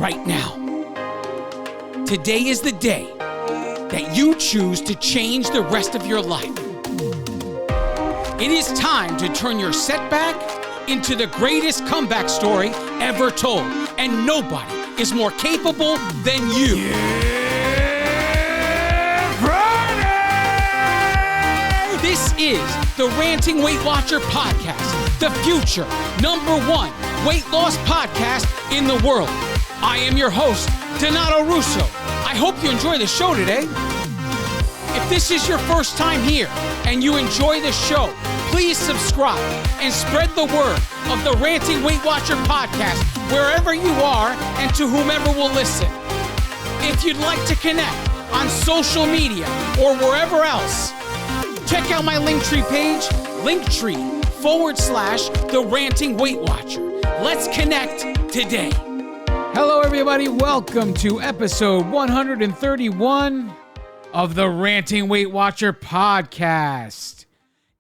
right now. Today is the day that you choose to change the rest of your life. It is time to turn your setback into the greatest comeback story ever told, and nobody is more capable than you. Friday! This is the Ranting Weight Watcher podcast, the future #1 weight loss podcast in the world. I am your host, Donato Russo. I hope you enjoy the show today. If this is your first time here and you enjoy the show, please subscribe and spread the word of the Ranting Weight Watcher podcast wherever you are and to whomever will listen. If you'd like to connect on social media or wherever else, check out my Linktree page, Linktree/the Ranting Weight Watcher. Let's connect today. Hello, everybody. Welcome to episode 131 of the Ranting Weight Watcher podcast.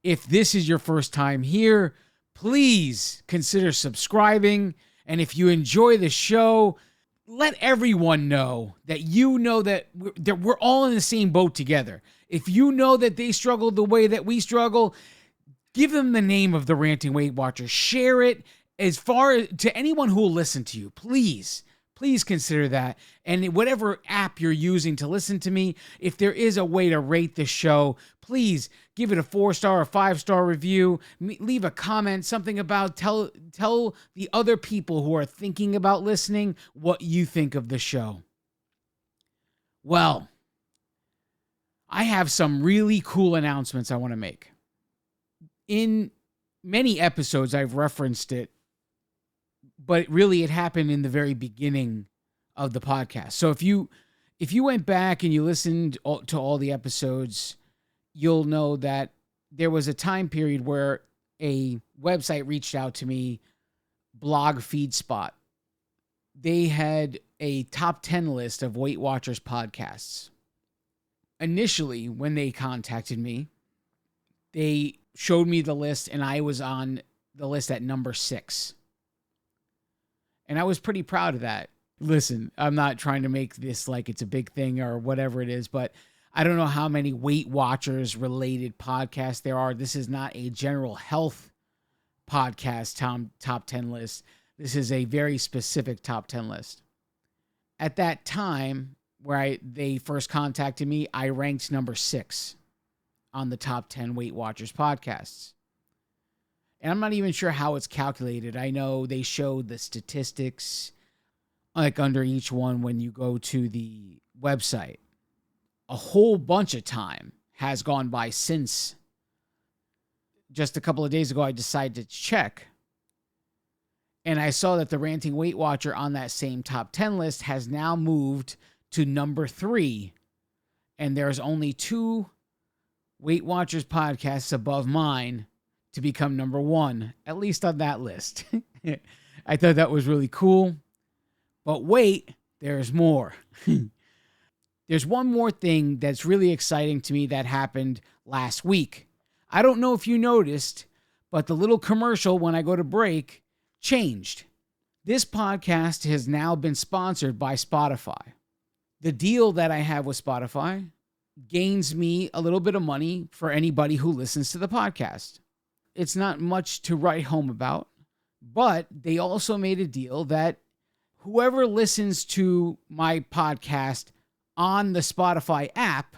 If this is your first time here, please consider subscribing. And if you enjoy the show, let everyone know that we're all in the same boat together. If you know that they struggle the way that we struggle, give them the name of the Ranting Weight Watcher. Share it as far to anyone who will listen to you. Please consider that. And whatever app you're using to listen to me, if there is a way to rate the show, please give it a 4-star or 5-star review. Leave a comment, something about tell the other people who are thinking about listening what you think of the show. Well, I have some really cool announcements I want to make. In many episodes, I've referenced it, but really it happened in the very beginning of the podcast. So if you went back and you listened to all the episodes, you'll know that there was a time period where a website reached out to me, Blog FeedSpot. They had a top 10 list of Weight Watchers podcasts. Initially, when they contacted me, they showed me the list, and I was on the list at number 6. And I was pretty proud of that. Listen, I'm not trying to make this like it's a big thing or whatever it is, but I don't know how many Weight Watchers related podcasts there are. This is not a general health podcast top 10 list. This is a very specific top 10 list. At that time, where they first contacted me, I ranked number 6 on the top 10 Weight Watchers podcasts. And I'm not even sure how it's calculated. I know they showed the statistics like under each one when you go to the website. A whole bunch of time has gone by since. Just a couple of days ago, I decided to check. And I saw that the Ranting Weight Watcher on that same top 10 list has now moved to number 3. And there's only 2 Weight Watchers podcasts above mine to become number 1, at least on that list. I thought that was really cool. But wait, there's more. There's one more thing that's really exciting to me that happened last week. I don't know if you noticed, but the little commercial when I go to break changed. This podcast has now been sponsored by Spotify. The deal that I have with Spotify gains me a little bit of money for anybody who listens to the podcast. It's not much to write home about, but they also made a deal that whoever listens to my podcast on the Spotify app,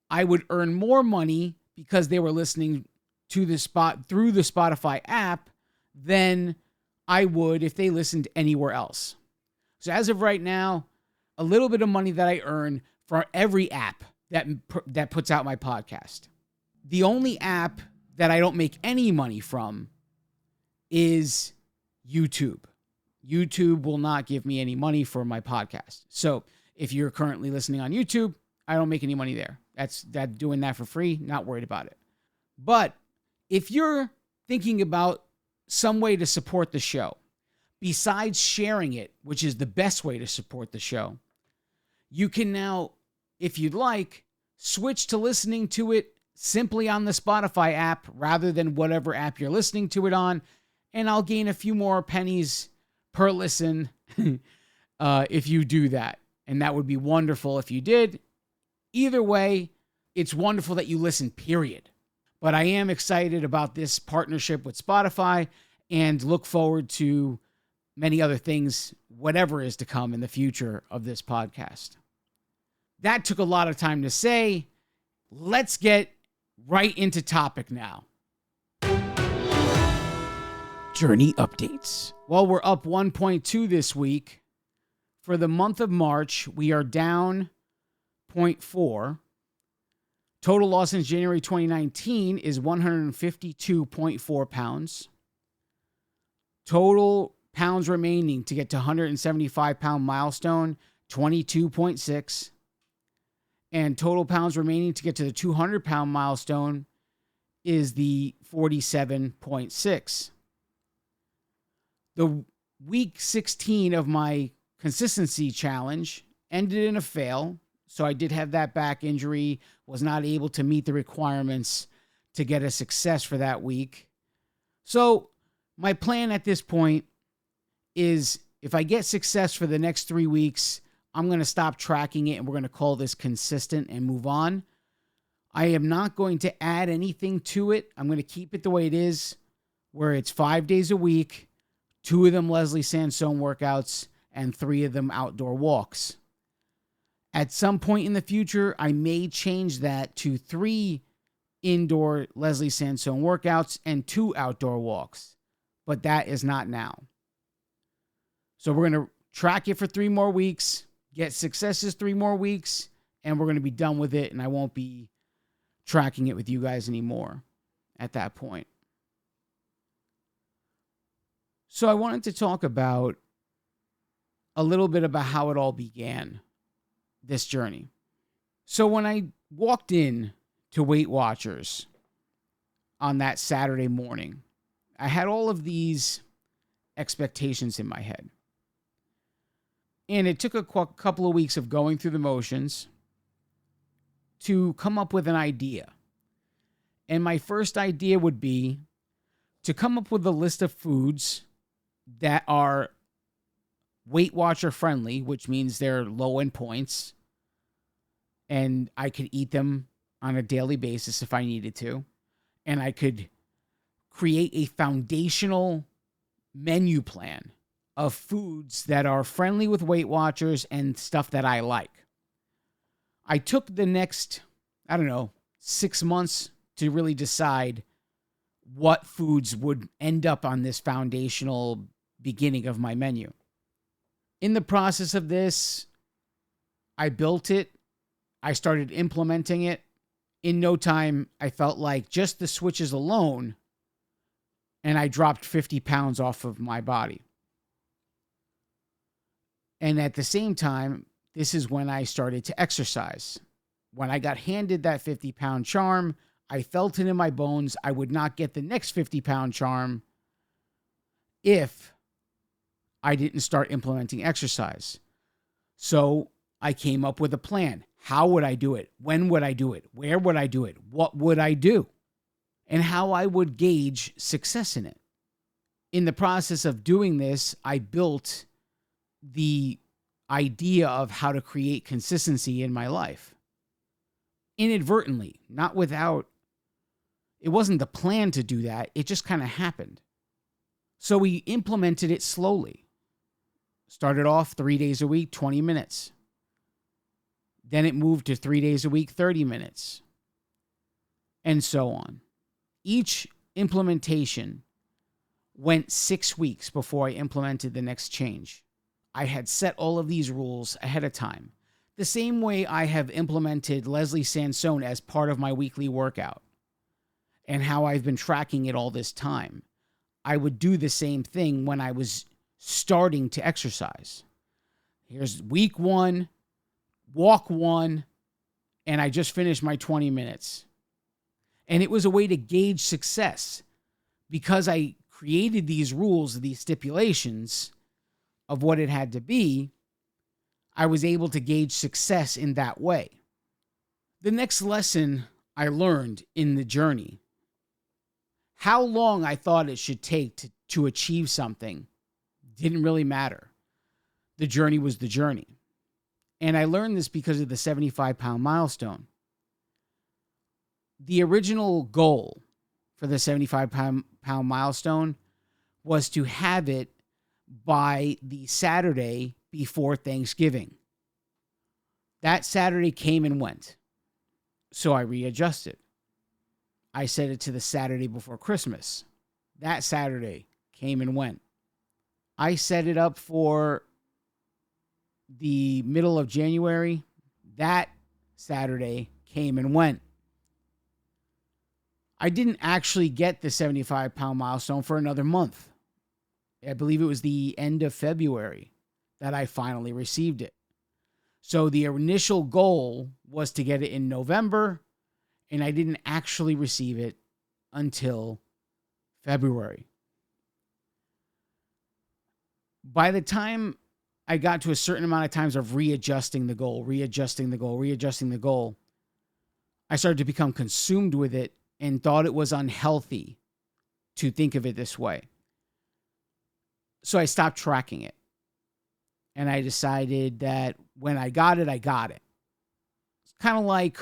I would earn more money because they were listening to the through the Spotify app than I would if they listened anywhere else. So as of right now, a little bit of money that I earn for every app that puts out my podcast. The only app that I don't make any money from is YouTube. YouTube will not give me any money for my podcast. So if you're currently listening on YouTube, I don't make any money there. That's doing that for free, not worried about it. But if you're thinking about some way to support the show, besides sharing it, which is the best way to support the show, you can now, if you'd like, switch to listening to it simply on the Spotify app rather than whatever app you're listening to it on, and I'll gain a few more pennies per listen if you do that. And that would be wonderful if you did. Either way, it's wonderful that you listen, period. But I am excited about this partnership with Spotify and look forward to many other things, whatever is to come in the future of this podcast. That took a lot of time to say. Let's get right into topic now. Journey updates. Well, we're up 1.2 this week. For the month of March, we are down 0.4. Total loss since January 2019 is 152.4 pounds. Total pounds remaining to get to 175 pound milestone, 22.6. And total pounds remaining to get to the 200 pound milestone is the 47.6. The week 16 of my consistency challenge ended in a fail. So I did have that back injury, was not able to meet the requirements to get a success for that week. So my plan at this point is if I get success for the next 3 weeks, I'm going to stop tracking it and we're going to call this consistent and move on. I am not going to add anything to it. I'm going to keep it the way it is, where it's 5 days a week, 2 of them Leslie Sansone workouts, and 3 of them outdoor walks. At some point in the future, I may change that to 3 indoor Leslie Sansone workouts and 2 outdoor walks, but that is not now. So we're going to track it for 3 more weeks, get successes 3 more weeks, and we're going to be done with it, and I won't be tracking it with you guys anymore at that point. So I wanted to talk about a little bit about how it all began, this journey. So when I walked in to Weight Watchers on that Saturday morning, I had all of these expectations in my head. And it took a couple of weeks of going through the motions to come up with an idea. And my first idea would be to come up with a list of foods that are Weight Watcher friendly, which means they're low in points, and I could eat them on a daily basis if I needed to. And I could create a foundational menu plan of foods that are friendly with Weight Watchers and stuff that I like. I took the next, 6 months to really decide what foods would end up on this foundational beginning of my menu. In the process of this, I built it. I started implementing it. In no time, I felt like just the switches alone, and I dropped 50 pounds off of my body. And at the same time, this is when I started to exercise. When I got handed that 50-pound charm, I felt it in my bones. I would not get the next 50-pound charm if I didn't start implementing exercise. So I came up with a plan. How would I do it? When would I do it? Where would I do it? What would I do? And how I would gauge success in it. In the process of doing this, I built the idea of how to create consistency in my life. Inadvertently, not without. It wasn't the plan to do that. It just kind of happened. So we implemented it slowly. Started off 3 days a week, 20 minutes. Then it moved to 3 days a week, 30 minutes. And so on. Each implementation went 6 weeks before I implemented the next change. I had set all of these rules ahead of time. The same way I have implemented Leslie Sansone as part of my weekly workout and how I've been tracking it all this time. I would do the same thing when I was starting to exercise. Here's week 1, walk 1, and I just finished my 20 minutes. And it was a way to gauge success because I created these rules, these stipulations of what it had to be. I was able to gauge success in that way. The next lesson I learned in the journey, how long I thought it should take to achieve something didn't really matter. the journey was the journey. And I learned this because of the 75-pound milestone. The original goal for the 75-pound milestone was to have it by the Saturday before Thanksgiving. That Saturday came and went. So I readjusted. I set it to the Saturday before Christmas. That Saturday came and went. I set it up for the middle of January. That Saturday came and went. I didn't actually get the 75-pound milestone for another month. I believe it was the end of February that I finally received it. So the initial goal was to get it in November, and I didn't actually receive it until February. By the time I got to a certain amount of times of readjusting the goal, I started to become consumed with it and thought it was unhealthy to think of it this way. So I stopped tracking it. And I decided that when I got it, I got it. It's kind of like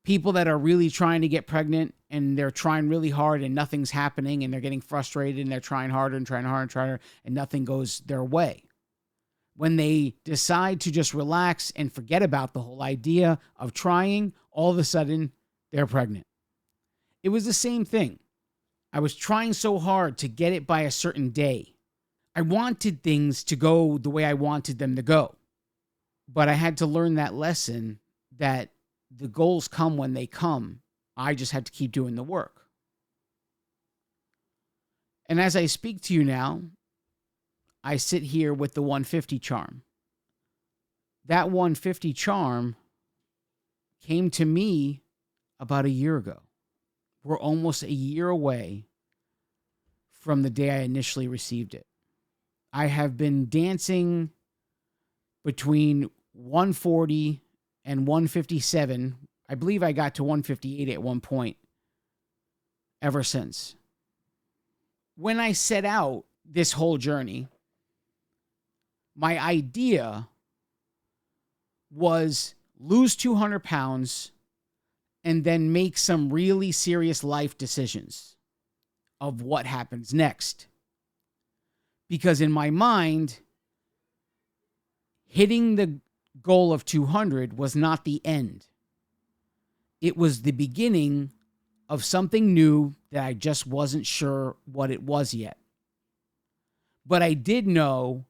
people that are really trying to get pregnant and they're trying really hard and nothing's happening and they're getting frustrated and they're trying harder and nothing goes their way. When they decide to just relax and forget about the whole idea of trying, all of a sudden they're pregnant. It was the same thing. I was trying so hard to get it by a certain day. I wanted things to go the way I wanted them to go. But I had to learn that lesson that the goals come when they come. I just had to keep doing the work. And as I speak to you now, I sit here with the 150 charm. That 150 charm came to me about a year ago. We're almost a year away from the day I initially received it. I have been dancing between 140 and 157. I believe I got to 158 at one point ever since. When I set out this whole journey, my idea was lose 200 pounds and then make some really serious life decisions of what happens next. Because in my mind, hitting the goal of 200 was not the end. It was the beginning of something new that I just wasn't sure what it was yet. But I did know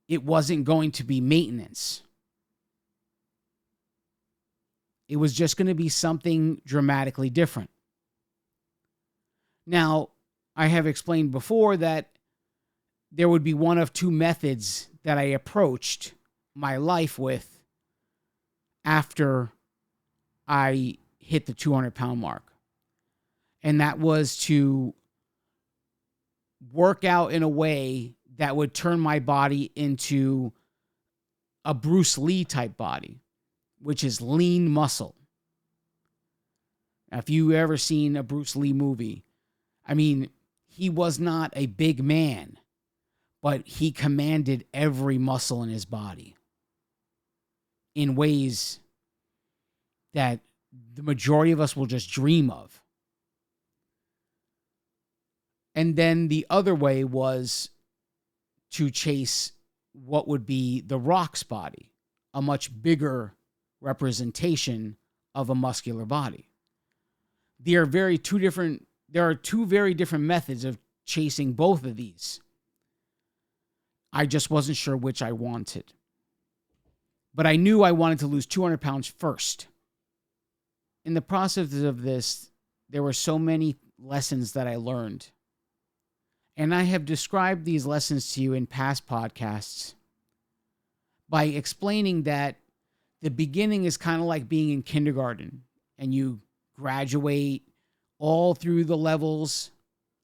it wasn't going to be maintenance. It was just going to be something dramatically different. Now, I have explained before that there would be one of two methods that I approached my life with after I hit the 200-pound mark. And that was to work out in a way that would turn my body into a Bruce Lee type body, which is lean muscle. Now, if you ever seen a Bruce Lee movie, I mean, he was not a big man, but he commanded every muscle in his body in ways that the majority of us will just dream of. And then the other way was to chase what would be The Rock's body, a much bigger representation of a muscular body. There are two very different methods of chasing both of these. I just wasn't sure which I wanted. But I knew I wanted to lose 200 pounds first. In the process of this, there were so many lessons that I learned. And I have described these lessons to you in past podcasts by explaining that the beginning is kind of like being in kindergarten, and you graduate all through the levels,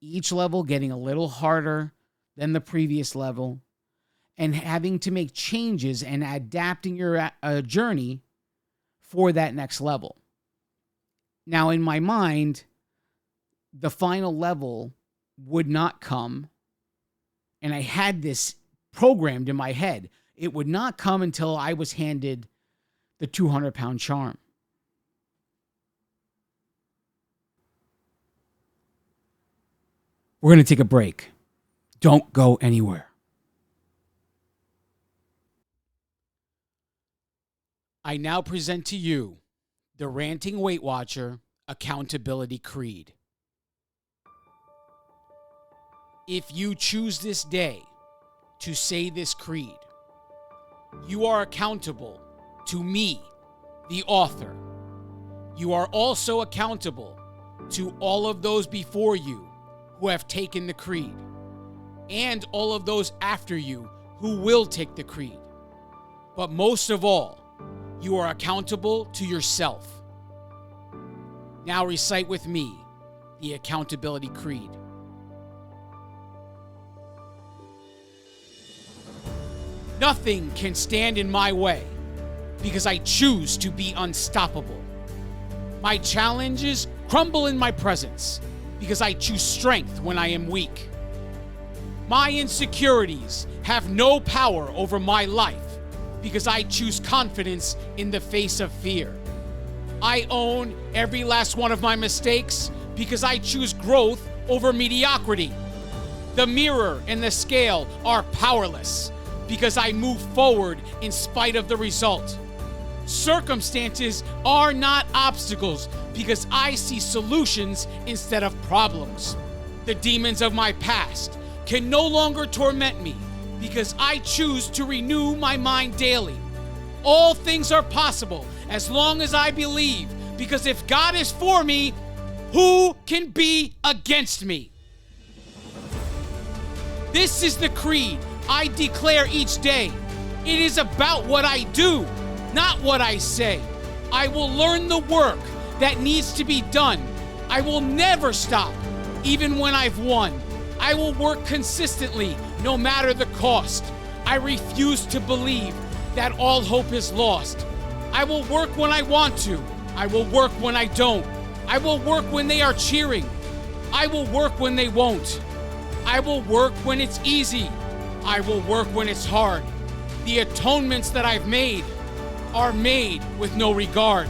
each level getting a little harder than the previous level, and having to make changes and adapting your journey for that next level. Now, in my mind, the final level would not come, and I had this programmed in my head. It would not come until I was handed the 200-pound charm. We're going to take a break. Don't go anywhere. I now present to you the Ranting Weight Watcher Accountability Creed. If you choose this day to say this creed, you are accountable to me, the author. You are also accountable to all of those before you who have taken the creed, and all of those after you who will take the creed. But most of all, you are accountable to yourself. Now recite with me the Accountability Creed. Nothing can stand in my way because I choose to be unstoppable. My challenges crumble in my presence because I choose strength when I am weak. My insecurities have no power over my life because I choose confidence in the face of fear. I own every last one of my mistakes because I choose growth over mediocrity. The mirror and the scale are powerless because I move forward in spite of the result. Circumstances are not obstacles because I see solutions instead of problems. The demons of my past can no longer torment me because I choose to renew my mind daily. All things are possible as long as I believe, because if God is for me, who can be against me? This is the creed I declare each day. It is about what I do, not what I say. I will learn the work that needs to be done. I will never stop, even when I've won. I will work consistently, no matter the cost. I refuse to believe that all hope is lost. I will work when I want to. I will work when I don't. I will work when they are cheering. I will work when they won't. I will work when it's easy. I will work when it's hard. The atonements that I've made are made with no regard.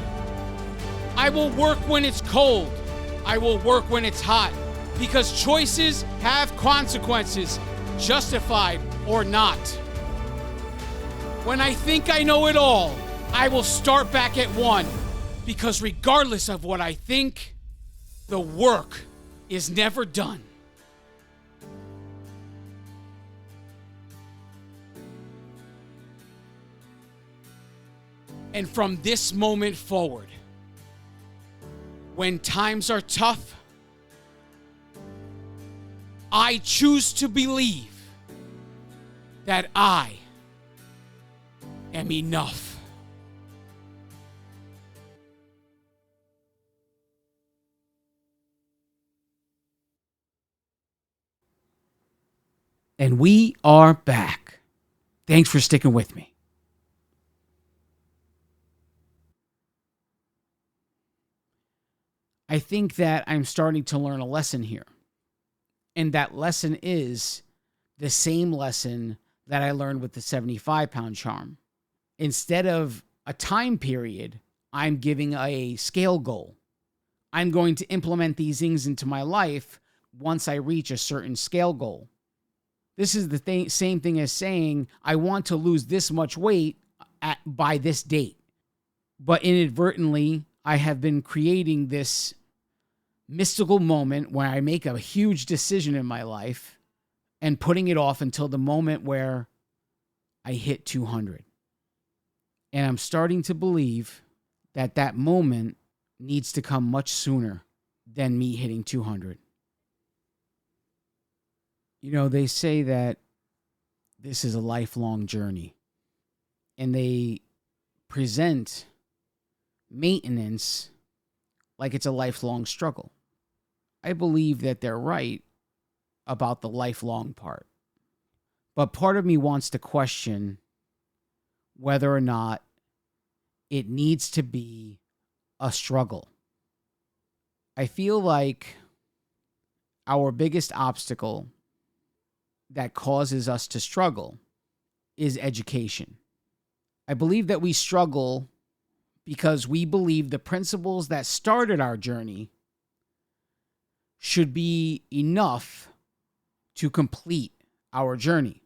I will work when it's cold. I will work when it's hot, because choices have consequences, justified or not. When I think I know it all, I will start back at one, because regardless of what I think, the work is never done. And from this moment forward, when times are tough, I choose to believe that I am enough. And we are back. Thanks for sticking with me. I think that I'm starting to learn a lesson here. And that lesson is the same lesson that I learned with the 75-pound charm. Instead of a time period, I'm giving a scale goal. I'm going to implement these things into my life once I reach a certain scale goal. This is the same thing as saying, I want to lose this much weight by this date. But inadvertently, I have been creating this mystical moment where I make a huge decision in my life and putting it off until the moment where I hit 200. And I'm starting to believe that that moment needs to come much sooner than me hitting 200. You know, they say that this is a lifelong journey, and they present maintenance like it's a lifelong struggle. I believe that they're right about the lifelong part. But part of me wants to question whether or not it needs to be a struggle. I feel like our biggest obstacle that causes us to struggle is education. I believe that we struggle because we believe the principles that started our journey should be enough to complete our journey.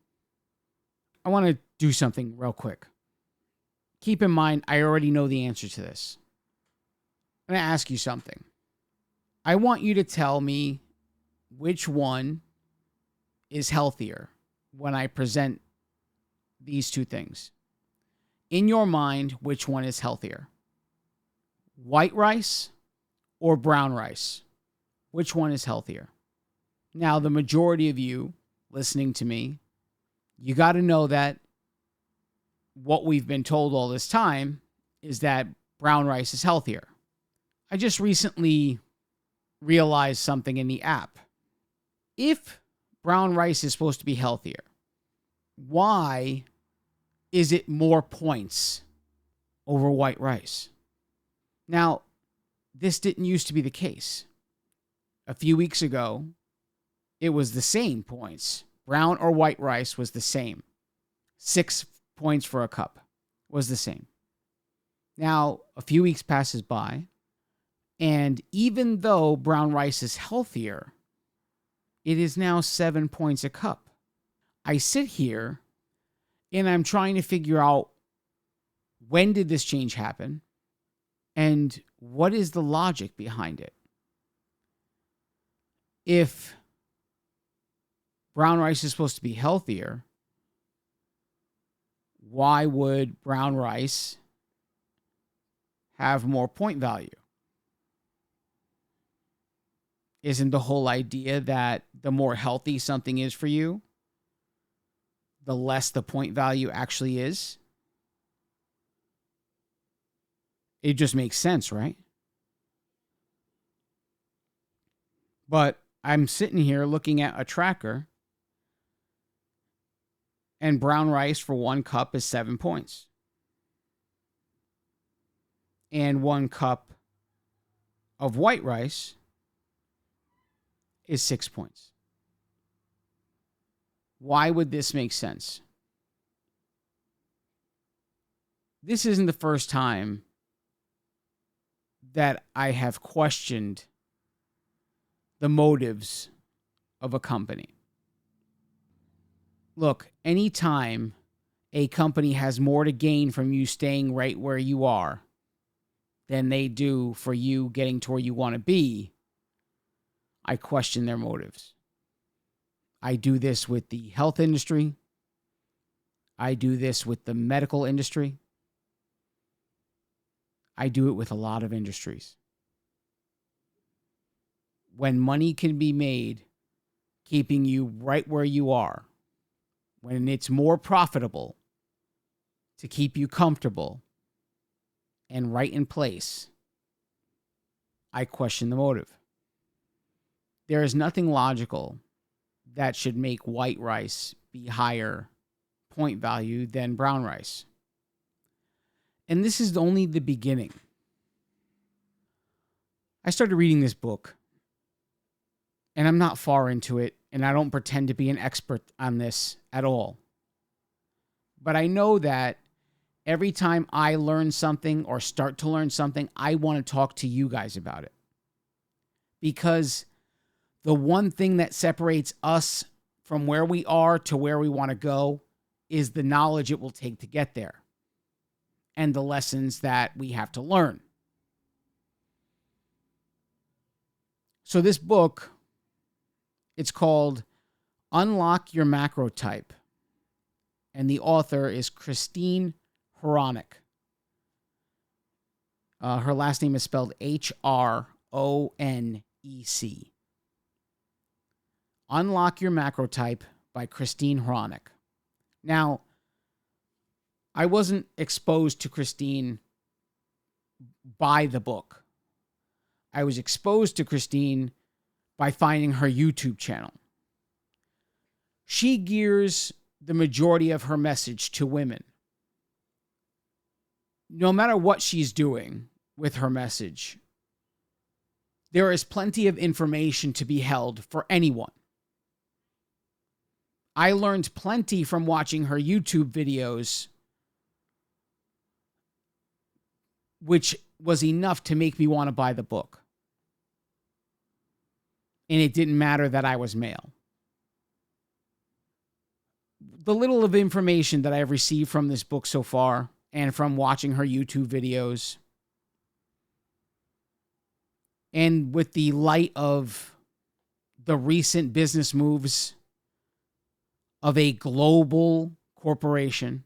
I want to do something real quick. Keep in mind, I already know the answer to this. I'm going to ask you something. I want you to tell me which one is healthier when I present these two things. In your mind, which one is healthier? White rice or brown rice? Which one is healthier? Now, the majority of you listening to me, you got to know that what we've been told all this time is that brown rice is healthier. I just recently realized something in the app. If brown rice is supposed to be healthier, why is it more points over white rice? Now, this didn't used to be the case. A few weeks ago, it was the same points. Brown or white rice was the same. 6 points for a cup was the same. Now, a few weeks passes by, and even though brown rice is healthier, it is now 7 points a cup. I sit here and I'm trying to figure out, when did this change happen and what is the logic behind it? If brown rice is supposed to be healthier, why would brown rice have more point value? Isn't the whole idea that the more healthy something is for you, the less the point value actually is? It just makes sense, right? But I'm sitting here looking at a tracker, and brown rice for 1 cup is 7 points. And 1 cup of white rice is 6 points. Why would this make sense? This isn't the first time that I have questioned the motives of a company. Look, anytime a company has more to gain from you staying right where you are than they do for you getting to where you want to be, I question their motives. I do this with the health industry. I do this with the medical industry. I do it with a lot of industries. When money can be made keeping you right where you are, when it's more profitable to keep you comfortable and right in place, I question the motive. There is nothing logical that should make white rice be higher point value than brown rice. And this is only the beginning. I started reading this book, and I'm not far into it, and I don't pretend to be an expert on this at all. But I know that every time I learn something or start to learn something, I want to talk to you guys about it. Because the one thing that separates us from where we are to where we want to go is the knowledge it will take to get there and the lessons that we have to learn. So this book, it's called Unlock Your Macro Type, and the author is Christine Hronek. Her last name is spelled Hronec. Unlock Your Macro Type by Christine Hronek. Now, I wasn't exposed to Christine by the book. I was exposed to Christine by finding her YouTube channel. She gears the majority of her message to women. No matter what she's doing with her message, there is plenty of information to be held for anyone. I learned plenty from watching her YouTube videos, which was enough to make me want to buy the book. And it didn't matter that I was male. The little of information that I've received from this book so far and from watching her YouTube videos, and with the light of the recent business moves of a global corporation,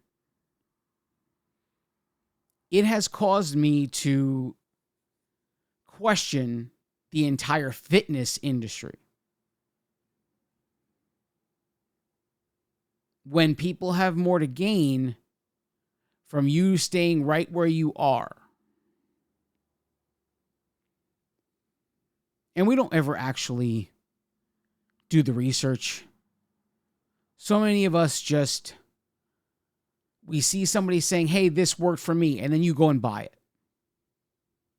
it has caused me to question the entire fitness industry. When people have more to gain from you staying right where you are. And we don't ever actually do the research. So many of us just, we see somebody saying, hey, this worked for me, and then you go and buy it.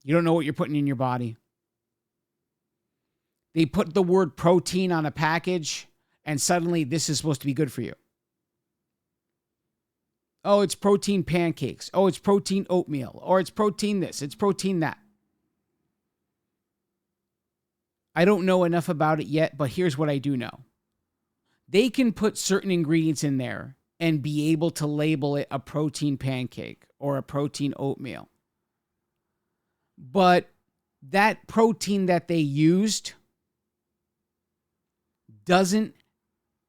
You don't know what you're putting in your body. They put the word protein on a package, and suddenly this is supposed to be good for you. Oh, it's protein pancakes. Oh, it's protein oatmeal. Or it's protein this. It's protein that. I don't know enough about it yet, but here's what I do know. They can put certain ingredients in there and be able to label it a protein pancake or a protein oatmeal. But that protein that they used doesn't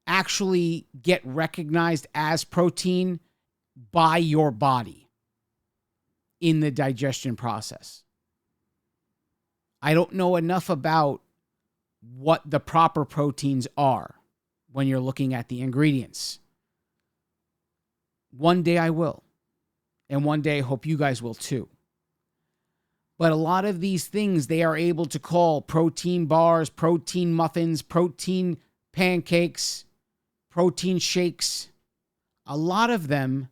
actually get recognized as protein by your body in the digestion process. I don't know enough about what the proper proteins are when you're looking at the ingredients. One day I will. And one day I hope you guys will too. But a lot of these things they are able to call protein bars, protein muffins, protein pancakes, protein shakes. A lot of them,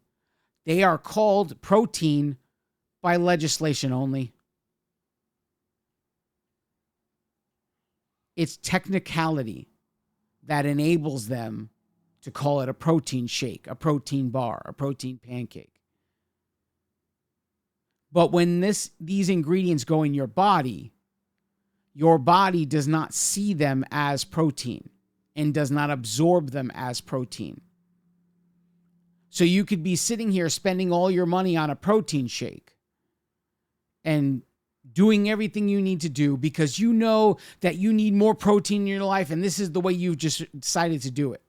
they are called protein by legislation only. It's technicality that enables them to call it a protein shake, a protein bar, a protein pancake. But when these ingredients go in your body does not see them as protein and does not absorb them as protein. So you could be sitting here spending all your money on a protein shake and doing everything you need to do because you know that you need more protein in your life and this is the way you've just decided to do it.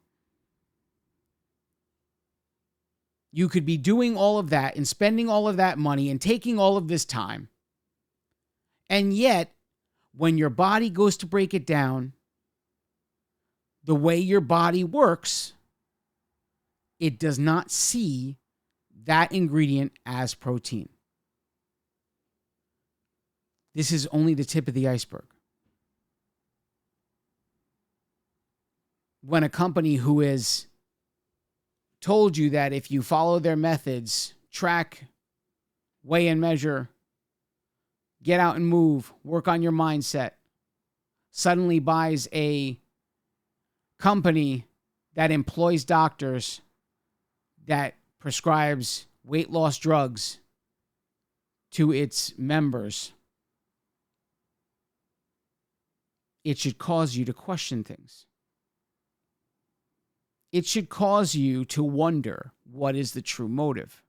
You could be doing all of that and spending all of that money and taking all of this time. And yet, when your body goes to break it down, the way your body works, it does not see that ingredient as protein. This is only the tip of the iceberg. When a company who has told you that if you follow their methods, track, weigh and measure, get out and move, work on your mindset, suddenly buys a company that employs doctors that prescribes weight loss drugs to its members, it should cause you to question things. It should cause you to wonder what is the true motive.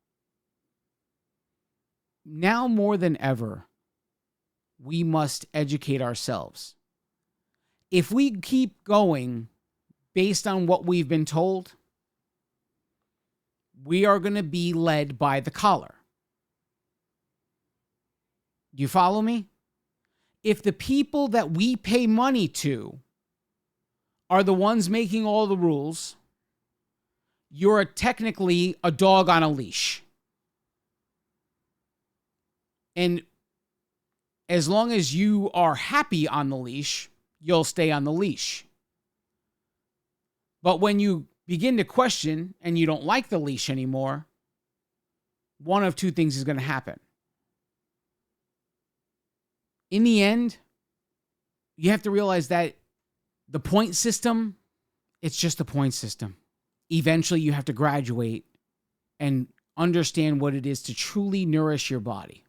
Now more than ever, we must educate ourselves. If we keep going based on what we've been told, we are going to be led by the collar. Do you follow me? If the people that we pay money to are the ones making all the rules, you're technically a dog on a leash. And as long as you are happy on the leash, you'll stay on the leash. But when you begin to question and you don't like the leash anymore, one of two things is going to happen. In the end, you have to realize that the point system, it's just a point system. eventually you have to graduate and understand what it is to truly nourish your body.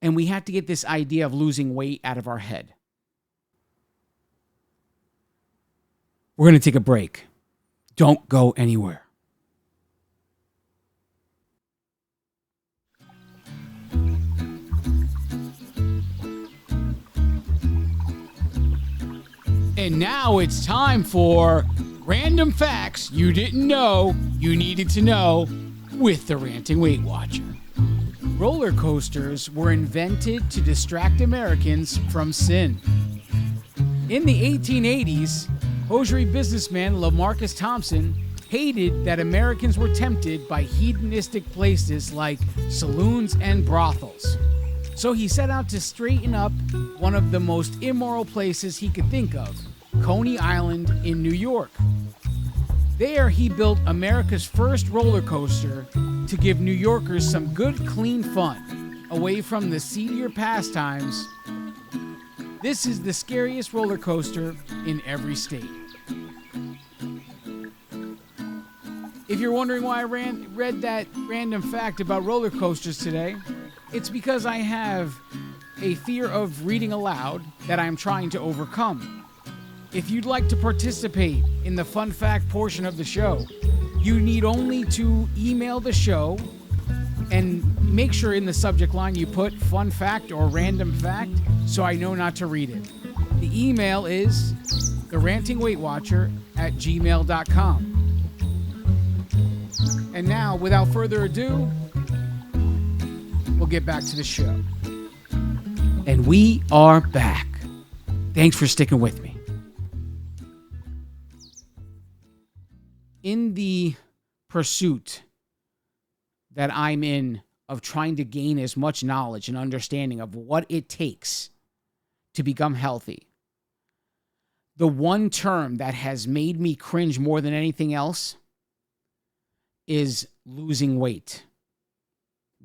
And we have to get this idea of losing weight out of our head. We're going to take a break. Don't go anywhere. And now it's time for Random Facts You Didn't Know You Needed to Know with the Ranting Weight Watcher. Roller coasters were invented to distract Americans from sin. In the 1880s, hosiery businessman LaMarcus Thompson hated that Americans were tempted by hedonistic places like saloons and brothels. So he set out to straighten up one of the most immoral places he could think of, Coney Island in New York. There he built America's first roller coaster to give New Yorkers some good, clean fun, away from the seedier pastimes. This is the scariest roller coaster in every state. If you're wondering why I read that random fact about roller coasters today, it's because I have a fear of reading aloud that I'm trying to overcome. If you'd like to participate in the fun fact portion of the show, you need only to email the show and make sure in the subject line you put fun fact or random fact so I know not to read it. The email is therantingweightwatcher@gmail.com. And now, without further ado, we'll get back to the show. And we are back. Thanks for sticking with me. In the pursuit that I'm in of trying to gain as much knowledge and understanding of what it takes to become healthy, the one term that has made me cringe more than anything else is losing weight.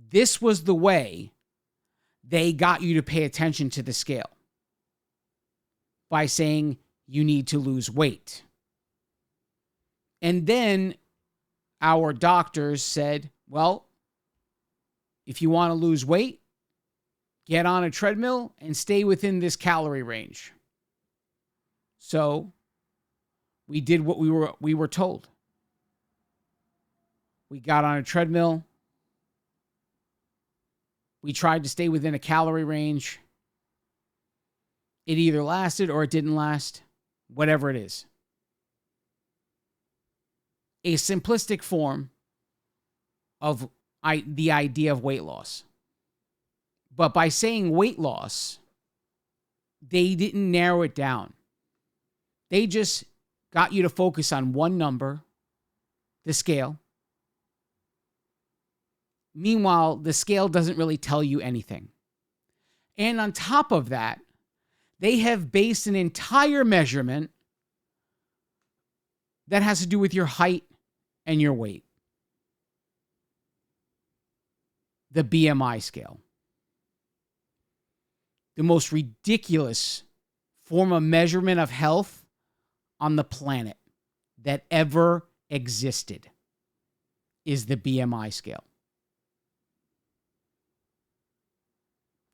This was the way they got you to pay attention to the scale, by saying you need to lose weight. And then our doctors said, well, if you want to lose weight, get on a treadmill and stay within this calorie range. So we did what we were told. We got on a treadmill. We tried to stay within a calorie range. It either lasted or it didn't last, whatever it is. A simplistic form of the idea of weight loss. But by saying weight loss, they didn't narrow it down. They just got you to focus on one number, the scale. Meanwhile, the scale doesn't really tell you anything. And on top of that, they have based an entire measurement that has to do with your height and your weight. The BMI scale. The most ridiculous form of measurement of health on the planet that ever existed is the BMI scale.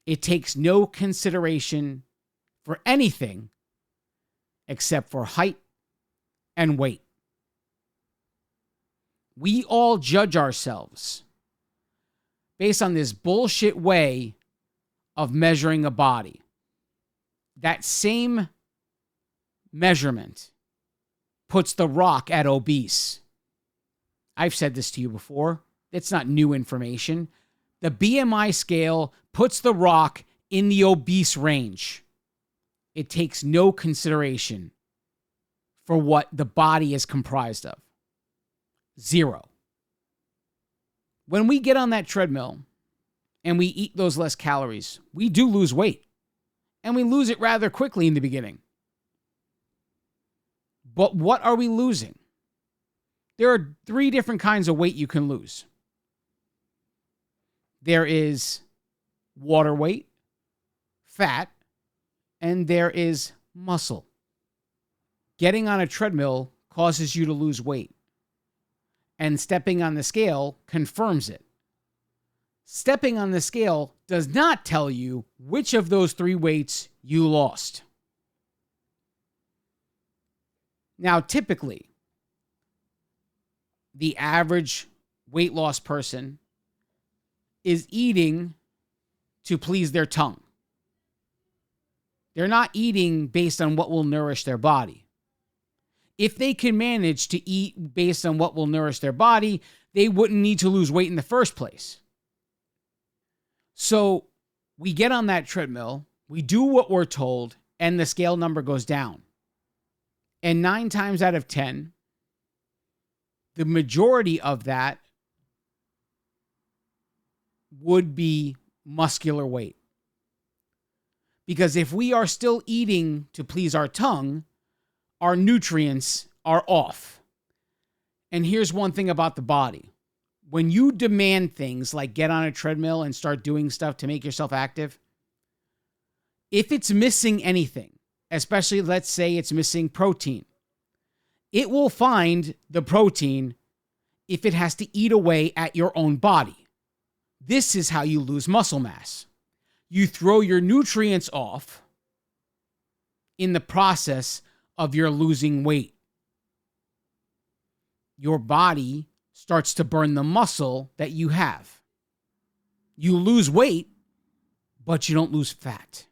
It takes no consideration for anything except for height and weight. We all judge ourselves based on this bullshit way of measuring a body. That same measurement puts The Rock at obese. I've said this to you before. It's not new information. The BMI scale puts The Rock in the obese range. It takes no consideration for what the body is comprised of. Zero. When we get on that treadmill and we eat those less calories, we do lose weight. And we lose it rather quickly in the beginning. But what are we losing? There are 3 different kinds of weight you can lose. There is water weight, fat, and there is muscle. Getting on a treadmill causes you to lose weight, and stepping on the scale confirms it. Stepping on the scale does not tell you which of those 3 weights you lost. Now, typically, the average weight loss person is eating to please their tongue. They're not eating based on what will nourish their body. If they can manage to eat based on what will nourish their body, they wouldn't need to lose weight in the first place. So we get on that treadmill, we do what we're told, and the scale number goes down. And 9 times out of 10, the majority of that would be muscular weight. Because if we are still eating to please our tongue, our nutrients are off. And here's one thing about the body. When you demand things like get on a treadmill and start doing stuff to make yourself active, if it's missing anything, especially let's say it's missing protein, it will find the protein if it has to eat away at your own body. This is how you lose muscle mass. You throw your nutrients off in the process of your losing weight. Your body starts to burn the muscle that you have. You lose weight, but you don't lose fat.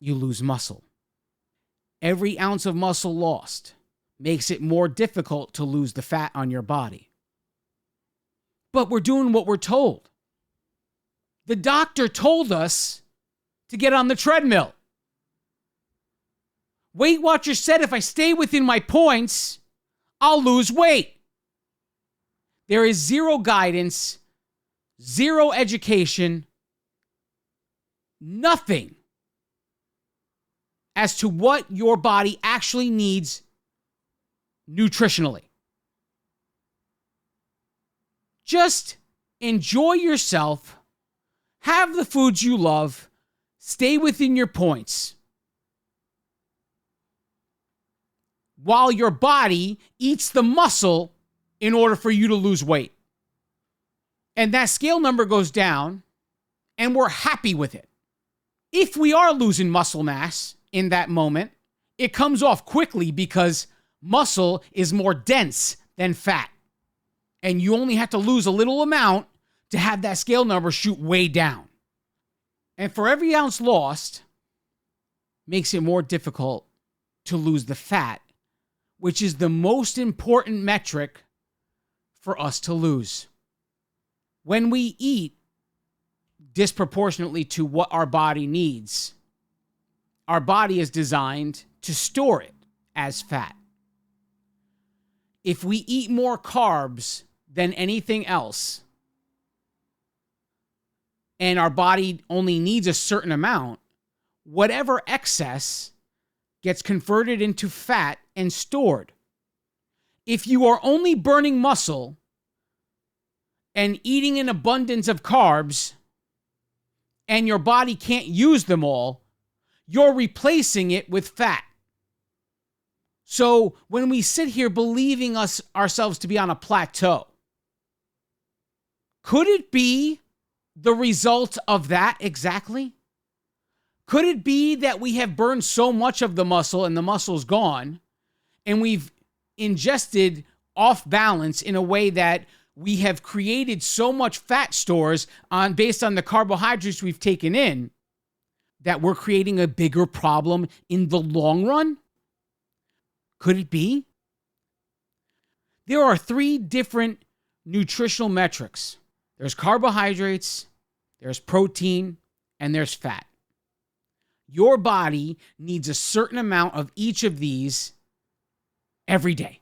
You lose muscle. Every ounce of muscle lost makes it more difficult to lose the fat on your body. But we're doing what we're told. The doctor told us to get on the treadmill. Weight Watchers said if I stay within my points, I'll lose weight. There is zero guidance, zero education, nothing as to what your body actually needs nutritionally. Just enjoy yourself, have the foods you love, stay within your points, while your body eats the muscle in order for you to lose weight. And that scale number goes down, and we're happy with it. If we are losing muscle mass in that moment, it comes off quickly because muscle is more dense than fat. And you only have to lose a little amount to have that scale number shoot way down. And for every ounce lost, makes it more difficult to lose the fat, which is the most important metric for us to lose. When we eat disproportionately to what our body needs, our body is designed to store it as fat. If we eat more carbs than anything else, and our body only needs a certain amount, whatever excess gets converted into fat and stored. If you are only burning muscle and eating an abundance of carbs and your body can't use them all, you're replacing it with fat. So when we sit here believing ourselves to be on a plateau, could it be the result of that exactly? Could it be that we have burned so much of the muscle and the muscle's gone, and we've ingested off balance in a way that we have created so much fat stores based on the carbohydrates we've taken in that we're creating a bigger problem in the long run? Could it be? There are 3 different nutritional metrics. There's carbohydrates, there's protein, and there's fat. Your body needs a certain amount of each of these every day.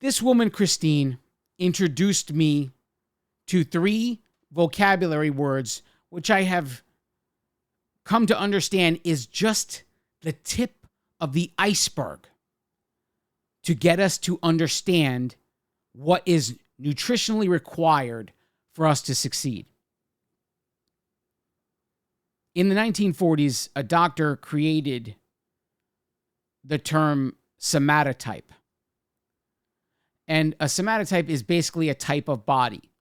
This woman, Christine, introduced me to 3 vocabulary words, which I have come to understand is just the tip of the iceberg to get us to understand what is nutritionally required for us to succeed. In the 1940s, a doctor created the term somatotype. And a somatotype is basically a type of body.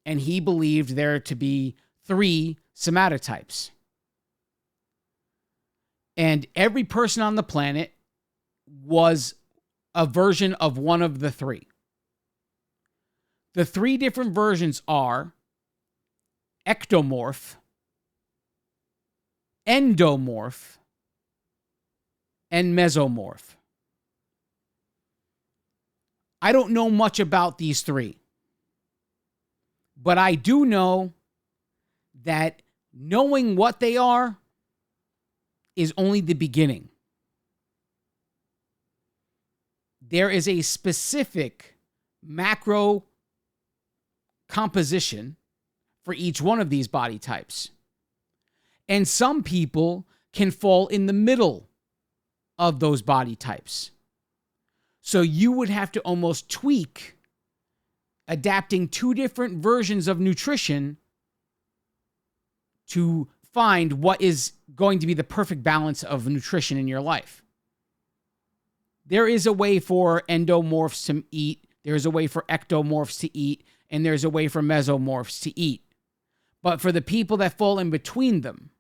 And he believed there to be 3 somatotypes. And every person on the planet was a version of one of the 3. The 3 different versions are ectomorph, endomorph, and mesomorph. I don't know much about these 3, but I do know that knowing what they are is only the beginning. There is a specific macro composition for each one of these body types. And some people can fall in the middle of those body types. So you would have to almost tweak adapting 2 different versions of nutrition to find what is going to be the perfect balance of nutrition in your life. There is a way for endomorphs to eat, there's a way for ectomorphs to eat, and there's a way for mesomorphs to eat. But for the people that fall in between them,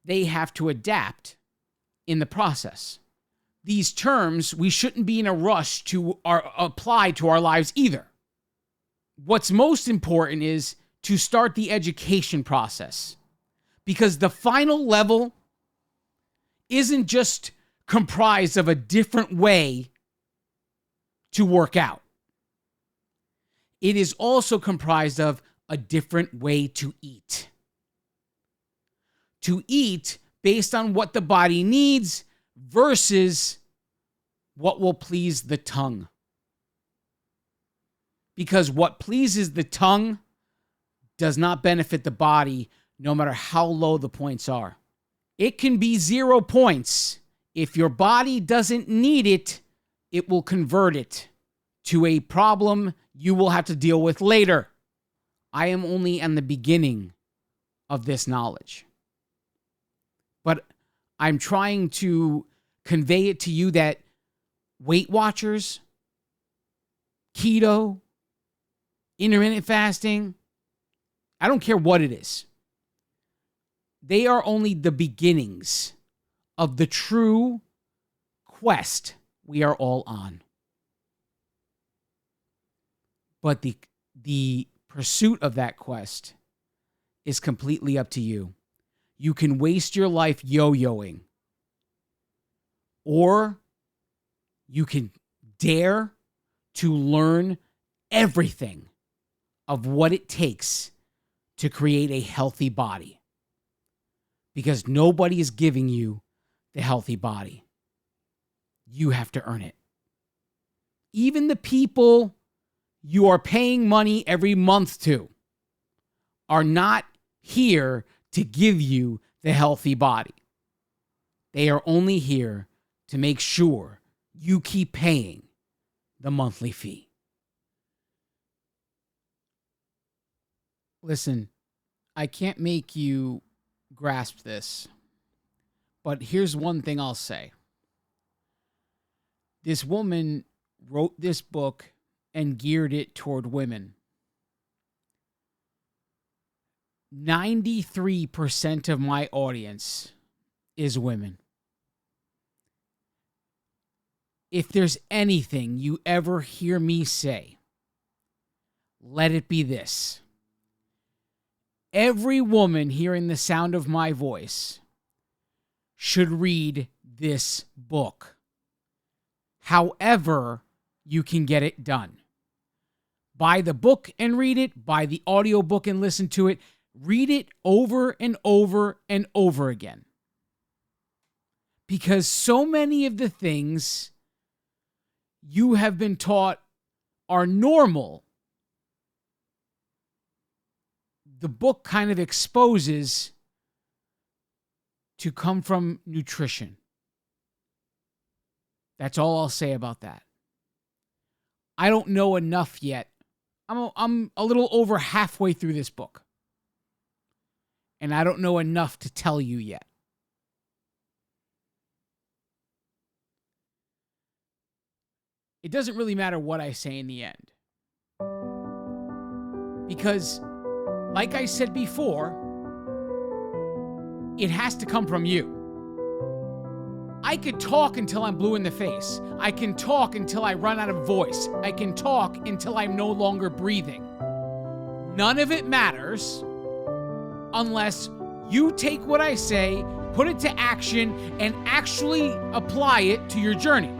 they have to adapt in the process. These terms, we shouldn't be in a rush to apply to our lives either. What's most important is to start the education process, because the final level isn't just comprised of a different way to work out. It is also comprised of a different way to eat. To eat based on what the body needs versus what will please the tongue. Because what pleases the tongue does not benefit the body, no matter how low the points are. It can be 0 points. If your body doesn't need it, it will convert it to a problem you will have to deal with later. I am only on the beginning of this knowledge. But I'm trying to convey it to you that Weight Watchers, keto, intermittent fasting, I don't care what it is. They are only the beginnings of the true quest we are all on. But the pursuit of that quest is completely up to you. You can waste your life yo-yoing, or you can dare to learn everything of what it takes to create a healthy body. Because nobody is giving you the healthy body. You have to earn it. Even the people you are paying money every month to are not here to give you the healthy body. They are only here to make sure you keep paying the monthly fee. Listen, I can't make you grasp this, but here's one thing I'll say. This woman wrote this book and geared it toward women. 93% of my audience is women. If there's anything you ever hear me say, let it be this. Every woman hearing the sound of my voice should read this book. However you can get it done. Buy the book and read it. Buy the audiobook and listen to it. Read it over and over and over again. Because so many of the things you have been taught are normal, the book kind of exposes to come from nutrition. That's all I'll say about that. I don't know enough yet. I'm a little over halfway through this book. And I don't know enough to tell you yet. it doesn't really matter what I say in the end. Because, like I said before, it has to come from you. I could talk until I'm blue in the face. I can talk until I run out of voice. I can talk until I'm no longer breathing. None of it matters unless you take what I say, put it to action, and actually apply it to your journey.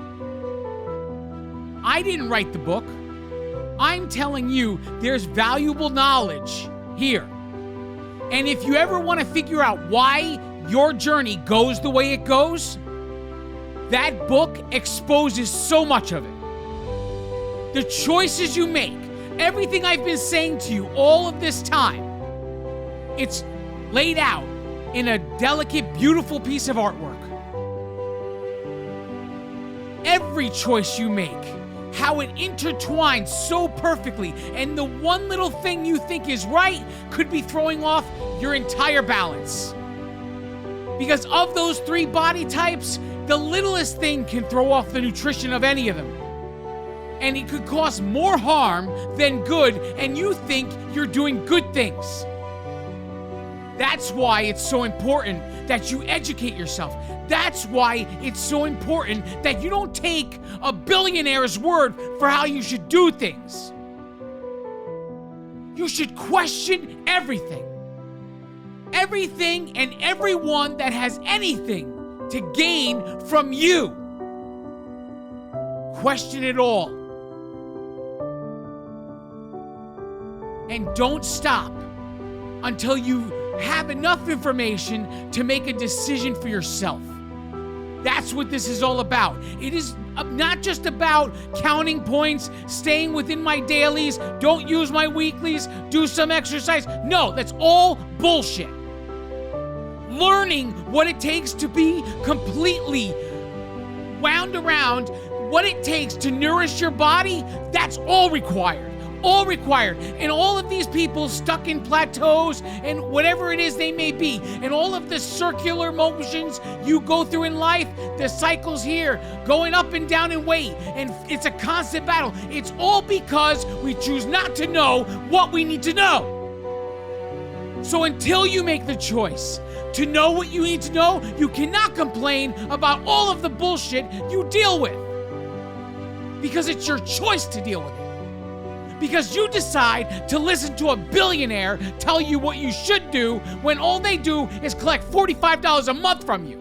I didn't write the book. I'm telling you there's valuable knowledge here. And if you ever want to figure out why your journey goes the way it goes, that book exposes so much of it. The choices you make, everything I've been saying to you all of this time, it's laid out in a delicate, beautiful piece of artwork. Every choice you make, how it intertwines so perfectly, and the one little thing you think is right could be throwing off your entire balance. Because of those 3 body types, the littlest thing can throw off the nutrition of any of them. And it could cause more harm than good, and you think you're doing good things. That's why it's so important that you educate yourself. That's why it's so important that you don't take a billionaire's word for how you should do things. You should question everything. Everything and everyone that has anything to gain from you. Question it all. And don't stop until you have enough information to make a decision for yourself. That's what this is all about. It is not just about counting points, staying within my dailies, don't use my weeklies, do some exercise. No, that's all bullshit. Learning what it takes to be completely wound around, what it takes to nourish your body, that's all required. All required. And all of these people stuck in plateaus and whatever it is they may be, and all of the circular motions you go through in life, the cycles here, going up and down in weight, and it's a constant battle. It's all because we choose not to know what we need to know. So until you make the choice to know what you need to know, you cannot complain about all of the bullshit you deal with. Because it's your choice to deal with it. Because you decide to listen to a billionaire tell you what you should do when all they do is collect $45 a month from you.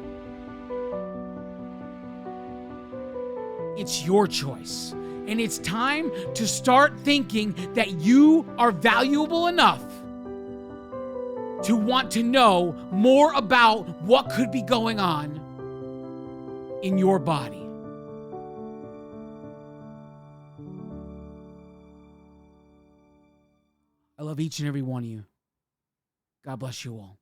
It's your choice. And it's time to start thinking that you are valuable enough to want to know more about what could be going on in your body. I love each and every one of you. God bless you all.